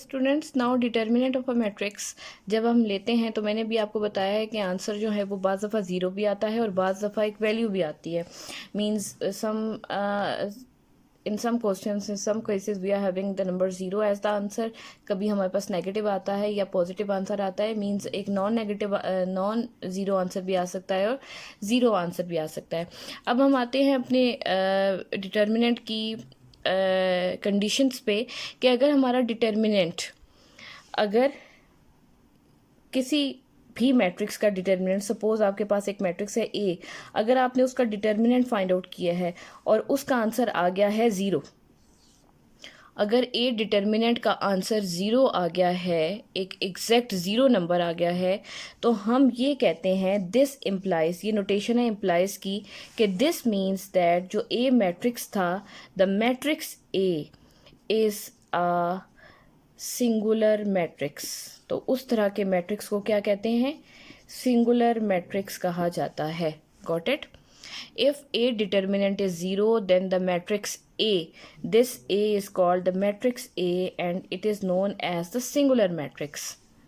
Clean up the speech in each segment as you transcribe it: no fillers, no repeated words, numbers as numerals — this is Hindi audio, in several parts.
Students, now determinant of a matrix जब हम लेते हैं तो मैंने भी आपको बताया है कि आंसर जो है वो बाज़ दफ़ा ज़ीरो भी आता है और बाज़ दफ़ा एक वैल्यू भी आती है। Means in some questions in some cases we are having the number zero as the answer. कभी हमारे पास नेगेटिव आता है या पॉजिटिव आंसर आता है। मींस एक नॉन ज़ीरो आंसर भी आ सकता है और ज़ीरो आंसर भी आ सकता है। अब हम आते हैं अपने डिटर्मिनेंट की कंडीशंस पे कि अगर हमारा डिटर्मिनेंट अगर किसी भी मैट्रिक्स का डिटर्मिनेंट, सपोज आपके पास एक मैट्रिक्स है ए, अगर आपने उसका डिटर्मिनेंट फाइंड आउट किया है और उसका आंसर आ गया है ज़ीरो, अगर ए डिटर्मिनेंट का आंसर ज़ीरो आ गया है, एक एग्जैक्ट ज़ीरो नंबर आ गया है, तो हम ये कहते हैं दिस इम्प्लाइज, ये नोटेशन है इम्प्लाइज की, कि दिस मीन्स दैट जो ए मैट्रिक्स था, the matrix A is a singular matrix. तो उस तरह के मैट्रिक्स को क्या कहते हैं? सिंगुलर मैट्रिक्स कहा जाता है। Got it? If A determinant is 0, then the matrix A, this A is called the matrix A and it is known as the singular matrix.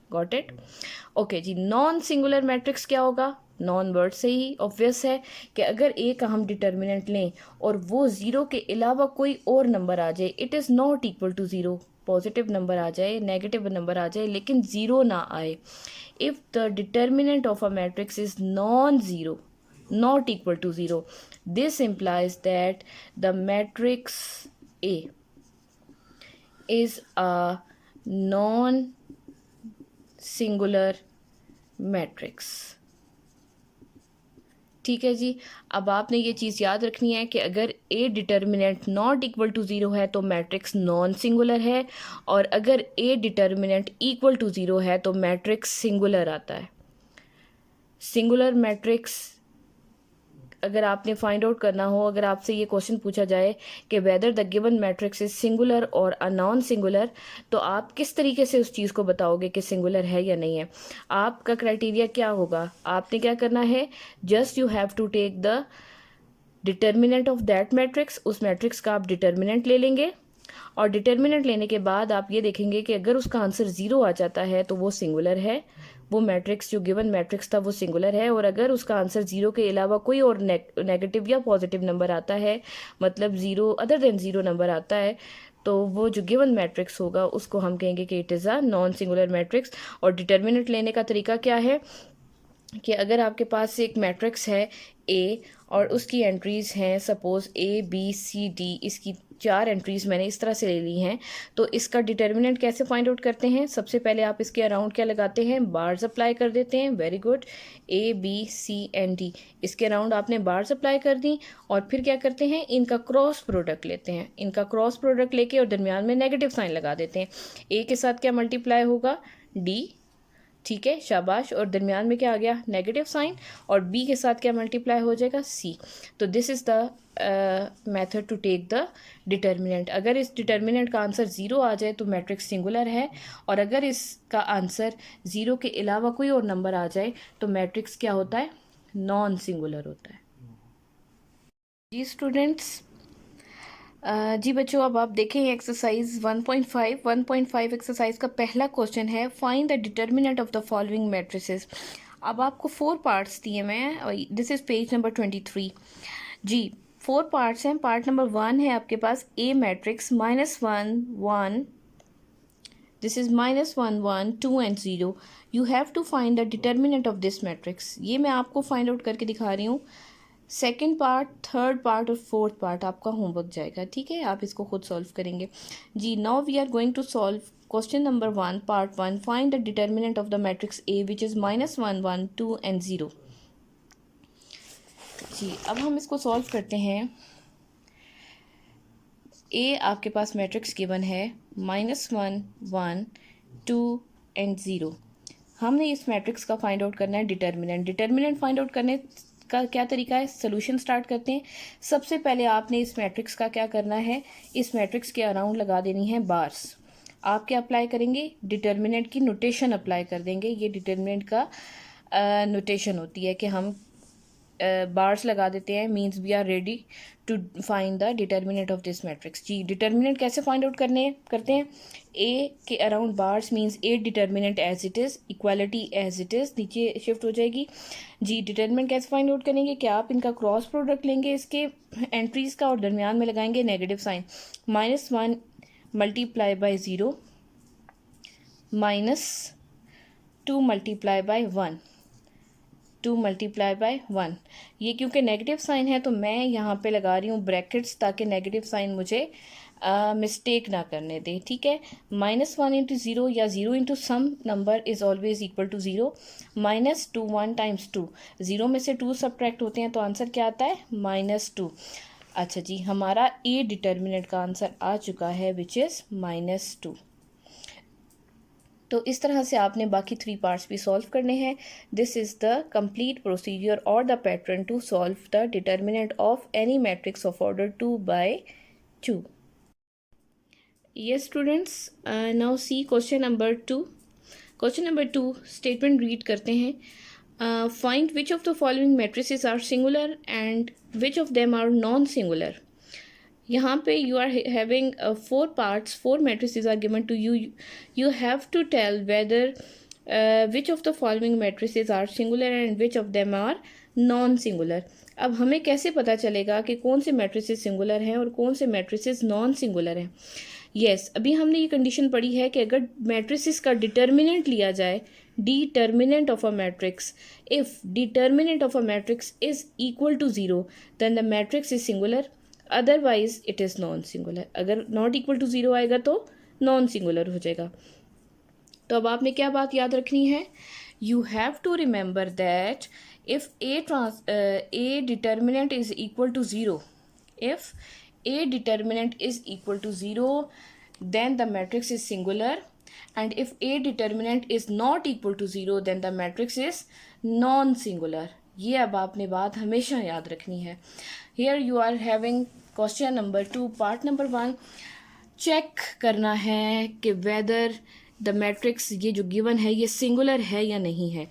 Got it? Okay जी, नॉन सिंगुलर मैट्रिक्स क्या होगा? नॉन वर्ड से ही ऑब्वियस है कि अगर ए का हम डिटर्मिनेंट लें और वो ज़ीरो के अलावा कोई और नंबर आ जाए, it is not equal to zero, positive number आ जाए, नेगेटिव नंबर आ जाए, लेकिन ज़ीरो ना आए, if the determinant of a matrix is non zero, not equal to 0, this implies that the matrix A is a non singular matrix. ठीक है जी। अब आपने ये चीज़ याद रखनी है कि अगर a determinant not equal to zero है तो मैट्रिक्स नॉन सिंगुलर है, और अगर a determinant equal to zero है तो मैट्रिक्स सिंगुलर आता है। सिंगुलर मैट्रिक्स अगर आपने फाइंड आउट करना हो, अगर आपसे ये क्वेश्चन पूछा जाए कि whether the given matrix is singular और अ नॉन सिंगुलर, तो आप किस तरीके से उस चीज़ को बताओगे कि सिंगुलर है या नहीं है? आपका क्राइटेरिया क्या होगा? आपने क्या करना है? Just you have to take the determinant of that matrix, उस मैट्रिक्स का आप डिटर्मिनेंट ले लेंगे और डिटर्मिनेंट लेने के बाद आप ये देखेंगे कि अगर उसका आंसर ज़ीरो आ जाता है तो वो सिंगुलर है, वो मैट्रिक्स जो गिवन मैट्रिक्स था वो सिंगुलर है, और अगर उसका आंसर ज़ीरो के अलावा कोई और नेगेटिव या पॉजिटिव नंबर आता है, मतलब zero other than zero number आता है, तो वो जो गिवन मैट्रिक्स होगा उसको हम कहेंगे कि it is a non singular matrix. और डिटर्मिनेंट लेने का तरीका क्या है कि अगर आपके पास एक मैट्रिक्स है ए और उसकी एंट्रीज़ हैं suppose A B C D, इसकी 4 एंट्रीज़ मैंने इस तरह से ले ली हैं, तो इसका डिटर्मिनेंट कैसे फाइंड आउट करते हैं? सबसे पहले आप इसके अराउंड क्या लगाते हैं? बार्स अप्लाई कर देते हैं। Very good. A B C and D, इसके अराउंड आपने बार्स अप्लाई कर दी और फिर क्या करते हैं? इनका क्रॉस प्रोडक्ट लेते हैं। इनका क्रॉस प्रोडक्ट लेके और दरमियान में नेगेटिव साइन लगा देते हैं। ए के साथ क्या मल्टीप्लाई होगा? डी। ठीक है, शाबाश। और दरमियान में क्या आ गया? Negative sign. और बी के साथ क्या मल्टीप्लाई हो जाएगा? सी। तो this is the method to take the determinant. अगर इस डिटर्मिनेंट का आंसर ज़ीरो आ जाए तो मैट्रिक्स सिंगुलर है, और अगर इसका आंसर ज़ीरो के अलावा कोई और नंबर आ जाए तो मैट्रिक्स क्या होता है? नॉन सिंगुलर होता है। जी स्टूडेंट्स, जी बच्चों, अब आप देखें एक्सरसाइज 1.5 एक्सरसाइज का पहला क्वेश्चन है, find the determinant of the following matrices. अब आपको 4 पार्ट्स दिए मैं, दिस इज़ पेज नंबर 23 जी। 4 पार्ट्स हैं। पार्ट नंबर 1 है आपके पास a matrix -1 1, this is -1 1 2 and 0। You have to find the determinant of this matrix. ये मैं आपको फाइंड आउट करके दिखा रही हूँ। सेकेंड पार्ट, थर्ड पार्ट और फोर्थ पार्ट आपका होमवर्क जाएगा, ठीक है? आप इसको खुद सॉल्व करेंगे जी। Now we are going to solve question number 1 part 1, find the determinant of the matrix A which is -1 1 2 and 0 जी। अब हम इसको सॉल्व करते हैं। ए आपके पास मैट्रिक्स गिवन है -1 1 2 एंड 0। हमने इस मैट्रिक्स का फाइंड आउट करना है डिटर्मिनेंट। डिटर्मिनेंट फाइंड आउट करने का क्या तरीका है? सोल्यूशन स्टार्ट करते हैं। सबसे पहले आपने इस मैट्रिक्स का क्या करना है? इस मैट्रिक्स के अराउंड लगा देनी है बार्स। आप क्या अप्लाई करेंगे? डिटर्मिनेंट की नोटेशन अप्लाई कर देंगे। ये डिटर्मिनेंट का नोटेशन होती है कि हम बार्स लगा देते हैं, means we are ready to find the determinant of this matrix. जी डिटर्मिनेंट कैसे फाइंड आउट करते हैं, ए के around bars means a determinant as it is, equality as it is नीचे शिफ्ट हो जाएगी। जी डिटर्मिनेंट कैसे फाइंड आउट करेंगे, क्या आप इनका क्रॉस प्रोडक्ट लेंगे इसके एंट्रीज़ का और दरमियान में लगाएंगे negative sign, -1 multiply by 0 -2 multiply by 1, 2 multiply by 1। ये क्योंकि नेगेटिव साइन है तो मैं यहाँ पे लगा रही हूँ ब्रैकेट्स ताकि नेगेटिव साइन मुझे मिस्टेक ना करने दे, ठीक है। -1 इंटू 0 या 0 into some number is always equal to 0, -2 1 times 2, 0 में से 2 सब्ट्रैक्ट होते हैं तो आंसर क्या आता है -2। अच्छा जी, हमारा ए डिटर्मिनेंट का आंसर आ चुका है विच इज़ -2। तो इस तरह से आपने बाकी 3 पार्ट्स भी सॉल्व करने हैं। This is the complete procedure और the pattern to solve the determinant of any matrix of order 2 by 2। yes students, now see question number 2। question number 2 statement read करते हैं, find which of the following matrices are singular and which of them are non-singular। यहाँ पे you are having 4 parts, 4 matrices are given to you, you have to tell whether which of the following matrices are singular and which of them are non-singular। अब हमें कैसे पता चलेगा कि कौन से matrices singular हैं और कौन से matrices non-singular हैं। yes, अभी हमने ये कंडीशन पढ़ी है कि अगर matrices का determinant लिया जाए, determinant of a matrix, if determinant of a matrix is equal to 0 then the matrix is singular, otherwise it is non singular. अगर नॉट इक्वल टू 0 आएगा तो नॉन सिंगुलर हो जाएगा। तो अब आपने क्या बात याद रखनी है, you have to remember that if a determinant is equal to 0, if a determinant is equal to 0 then the matrix is singular, and if a determinant is not equal to 0 then the matrix is non-singular। ये अब आपने बात हमेशा याद रखनी है। Here you are having question number 2 part number 1, check करना है कि whether the matrix ये जो given है ये singular है या नहीं है।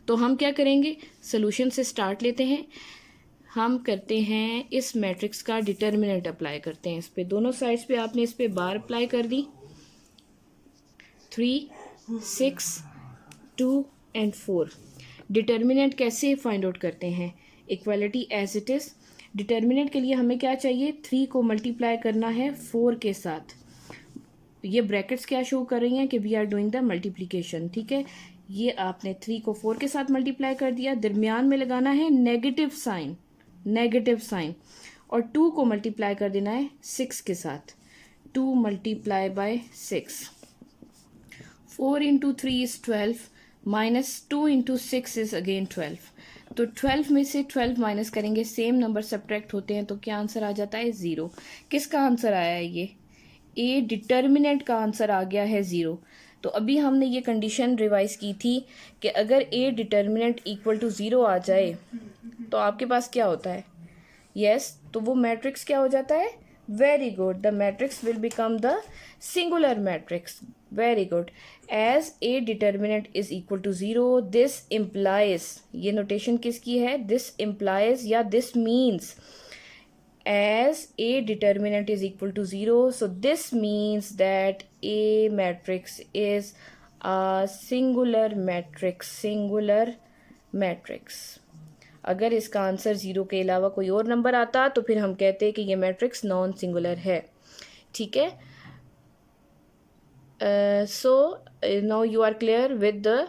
तो हम क्या करेंगे, solution से start लेते हैं, हम करते हैं इस मैट्रिक्स का डिटर्मिनेंट अप्लाई करते हैं। इस पे दोनों साइड्स पे आपने इस पे बार अप्लाई कर दी, 3 6 2 एंड 4। डिटर्मिनेंट कैसे फाइंड आउट करते हैं, equality as it is. Determinant के लिए हमें क्या चाहिए, 3 को मल्टीप्लाई करना है 4 के साथ। ये ब्रैकेट्स क्या शो कर रही हैं कि we are doing the multiplication, ठीक है। ये आपने 3 को 4 के साथ मल्टीप्लाई कर दिया, दरमियान में लगाना है नेगेटिव साइन, नेगेटिव साइन, और 2 को मल्टीप्लाई कर देना है 6 के साथ, 2 multiply bye 6, 4 into 3 is 12 minus 2 into 6 is again 12। तो 12 में से 12 माइनस करेंगे, सेम नंबर सब्ट्रैक्ट होते हैं तो क्या आंसर आ जाता है 0। किसका आंसर आया है, ये ए डिटर्मिनेंट का आंसर आ गया है 0। तो अभी हमने ये कंडीशन रिवाइज की थी कि अगर ए डिटर्मिनेंट इक्वल टू 0 आ जाए तो आपके पास क्या होता है, यस, तो वो मैट्रिक्स क्या हो जाता है, very good, the matrix will become the singular matrix, very good. As a determinant is equal to 0 this implies, ये नोटेशन किसकी है, दिस इम्प्लाइज या this means as a determinant is equal to 0, so this means that a matrix is a singular matrix, singular matrix। अगर इसका आंसर 0 के अलावा कोई और नंबर आता तो फिर हम कहते हैं कि ये मैट्रिक्स नॉन सिंगुलर है, ठीक है। So now you are clear with the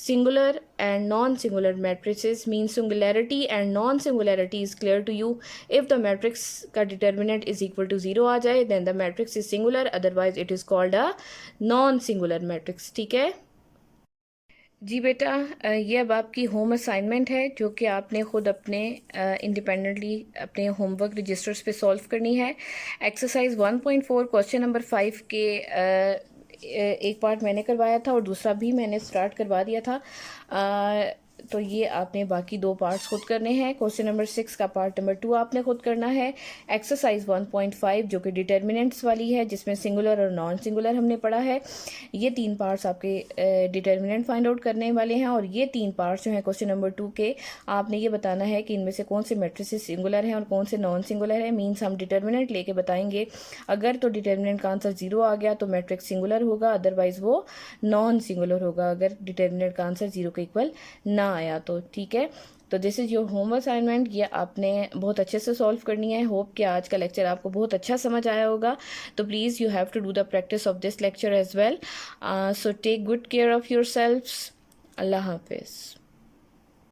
singular and non-singular matrices, means singularity and non-singularity is clear to you। if the matrix का determinant is equal to 0 आ जाए then the matrix is singular, otherwise it is called a non-singular matrix, ठीक है जी बेटा। ये अब आपकी होम असाइनमेंट है जो कि आपने ख़ुद अपने इंडिपेंडेंटली अपने होमवर्क रजिस्टर्स पे सॉल्व करनी है। एक्सरसाइज 1.4 क्वेश्चन नंबर 5 के एक पार्ट मैंने करवाया था और दूसरा भी मैंने स्टार्ट करवा दिया था। तो ये आपने बाकी 2 पार्ट्स खुद करने हैं। क्वेश्चन नंबर 6 का पार्ट नंबर 2 आपने खुद करना है। एक्सरसाइज 1.5 जो कि डिटर्मिनेंट्स वाली है, जिसमें सिंगुलर और नॉन सिंगुलर हमने पढ़ा है। ये 3 पार्ट्स आपके डिटर्मिनेंट फाइंड आउट करने वाले हैं, और ये 3 पार्ट्स जो हैं क्वेश्चन नंबर 2 के, आपने ये बताना है कि इनमें से कौन से मैट्रिसेस सिंगुलर हैं और कौन से नॉन सिंगुलर है। मीन्स हम डिटर्मिनेंट लेके बताएंगे। अगर तो डिटर्मिनेंट का आंसर 0 आ गया तो मैट्रिक्स सिंगुलर होगा, अदरवाइज वो नॉन सिंगुलर होगा अगर डिटर्मिनेंट का आंसर 0 के इक्वल ना आया तो। ठीक है, तो this is your home assignment. ये आपने बहुत अच्छे से सॉल्व करनी है। होप कि आज का लेक्चर आपको बहुत अच्छा समझ आया होगा। तो please you have to do the practice of this lecture as well. So take good care of your selfs. अल्लाह हाफिज़।